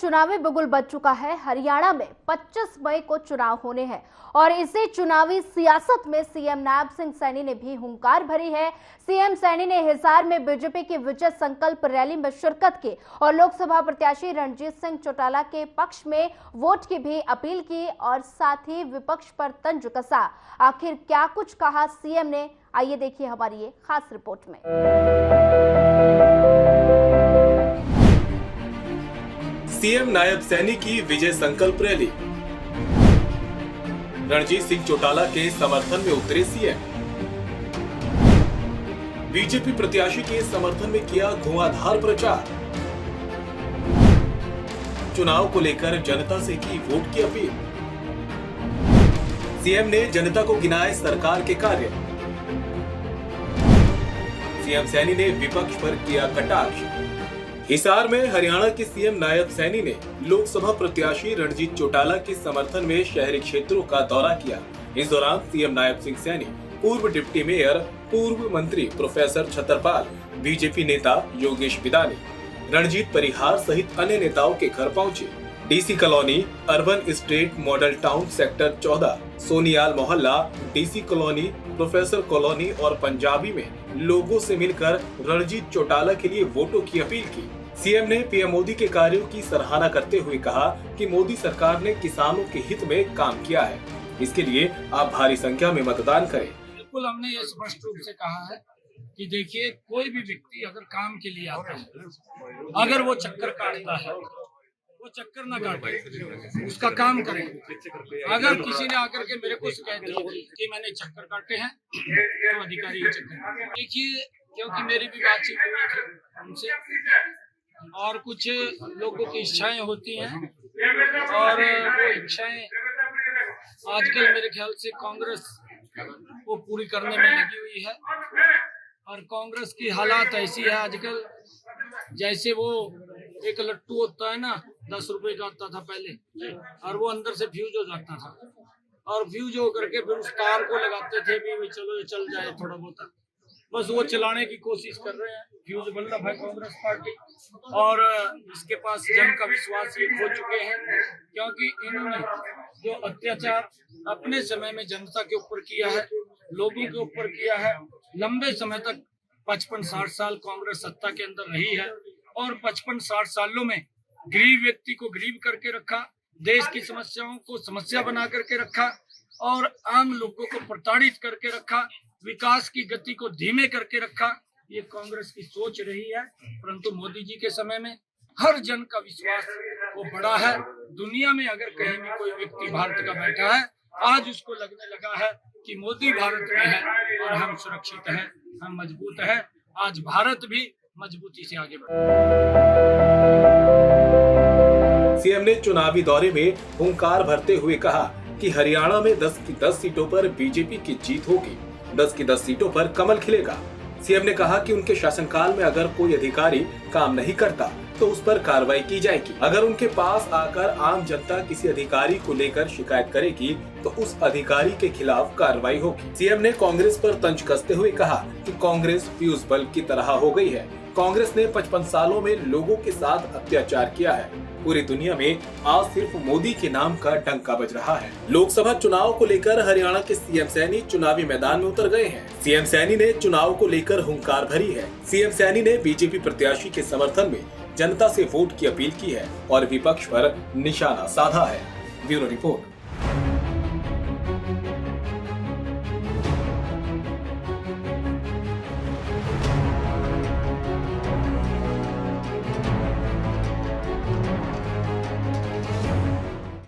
चुनावी बिगुल बज चुका है। हरियाणा में 25 मई को चुनाव होने हैं और इसी चुनावी सियासत में सीएम नायब सिंह सैनी ने भी हुंकार भरी है। सीएम सैनी ने हिसार में बीजेपी की विजय संकल्प रैली में शिरकत की और लोकसभा प्रत्याशी रणजीत सिंह चौटाला के पक्ष में वोट की भी अपील की और साथ ही विपक्ष पर तंज कसा। आखिर क्या कुछ कहा सीएम ने, आइए देखिए हमारी ये खास रिपोर्ट में। सीएम नायब सैनी की विजय संकल्प रैली। रणजीत सिंह चौटाला के समर्थन में उतरे सीएम। बीजेपी प्रत्याशी के समर्थन में किया धुआंधार प्रचार। चुनाव को लेकर जनता से की वोट की अपील। सीएम ने जनता को गिनाए सरकार के कार्य। सीएम सैनी ने विपक्ष पर किया कटाक्ष। हिसार में हरियाणा के सीएम नायब सैनी ने लोकसभा प्रत्याशी रणजीत चौटाला के समर्थन में शहरी क्षेत्रों का दौरा किया। इस दौरान सीएम नायब सिंह सैनी पूर्व डिप्टी मेयर, पूर्व मंत्री प्रोफेसर छतरपाल, बीजेपी नेता योगेश बिदानी, रणजीत परिहार सहित अन्य नेताओं के घर पहुंचे। DC colony, urban state model town sector 14, सोनियाल मोहल्ला, डीसी कॉलोनी, प्रोफेसर कॉलोनी और पंजाबी में लोगों से मिलकर रणजीत चौटाला के लिए वोटों की अपील की। सीएम ने पीएम मोदी के कार्यों की सराहना करते हुए कहा कि मोदी सरकार ने किसानों के हित में काम किया है, इसके लिए आप भारी संख्या में मतदान करें। बिल्कुल, हमने ये स्पष्ट रूप से कहा है कि देखिए, कोई भी व्यक्ति अगर काम के लिए आता है, अगर वो चक्कर काटता है, वो चक्कर ना काटे, उसका काम करें। अगर किसी ने आकर के मेरे को कह दिया कि मैंने चक्कर काटे हैं, तो अधिकारी ये चक्कर देखिए, क्योंकि मेरी भी बातचीत हुई थी उनसे और कुछ लोगों की इच्छाएं होती हैं और वो इच्छाएं आजकल मेरे ख्याल से कांग्रेस वो पूरी करने में लगी हुई है। और कांग्रेस की हालात ऐसी है आजकल, जैसे वो एक लट्टू होता है ना, 10 रुपए का आता था पहले, और वो अंदर से फ्यूज हो जाता था और फ्यूज हो करके फिर उस तार को लगाते थे भी चलो ये चल जाए थोड़ा बहुत, बस वो चलाने की कोशिश कर रहे हैं। फ्यूज बल्लभ है कांग्रेस पार्टी और इसके पास जन का विश्वास ये खो चुके हैं, क्योंकि इन्होंने जो अत्याचार अपने समय में जनता के ऊपर किया है, लोगों के ऊपर किया है, लंबे समय तक 55-60 साल कांग्रेस सत्ता के अंदर रही है और 55-60 सालों में गरीब व्यक्ति को गरीब करके रखा, देश की समस्याओं को समस्या बना करके रखा और आम लोगों को प्रताड़ित करके रखा, विकास की गति को धीमे करके रखा। ये कांग्रेस की सोच रही है, परंतु मोदी जी के समय में हर जन का विश्वास वो बड़ा है। दुनिया में अगर कहीं भी कोई व्यक्ति भारत का बैठा है, आज उसको लगने लगा है कि मोदी भारत में है और हम सुरक्षित हैं, हम मजबूत हैं। आज भारत भी मजबूती से आगे बढ़ा। सीएम ने चुनावी दौरे में हुंकार भरते हुए कहा कि हरियाणा में 10 की 10 सीटों पर बीजेपी की जीत होगी, 10 की 10 सीटों पर कमल खिलेगा। सीएम ने कहा कि उनके शासनकाल में अगर कोई अधिकारी काम नहीं करता तो उस पर कार्रवाई की जाएगी। अगर उनके पास आकर आम जनता किसी अधिकारी को लेकर शिकायत करेगी तो उस अधिकारी के खिलाफ कार्रवाई होगी। सीएम ने कांग्रेस पर तंज कसते हुए कहा कि कांग्रेस फ्यूज बल्ब की तरह हो गई है। कांग्रेस ने 55 सालों में लोगों के साथ अत्याचार किया है। पूरी दुनिया में आज सिर्फ मोदी के नाम का डंका बज रहा है। लोकसभा चुनाव को लेकर हरियाणा के सीएम सैनी चुनावी मैदान में उतर गए हैं। सीएम सैनी ने चुनाव को लेकर हुंकार भरी है। सीएम सैनी ने बीजेपी प्रत्याशी के समर्थन में जनता से वोट की अपील की है और विपक्ष पर निशाना साधा है। Bureau report.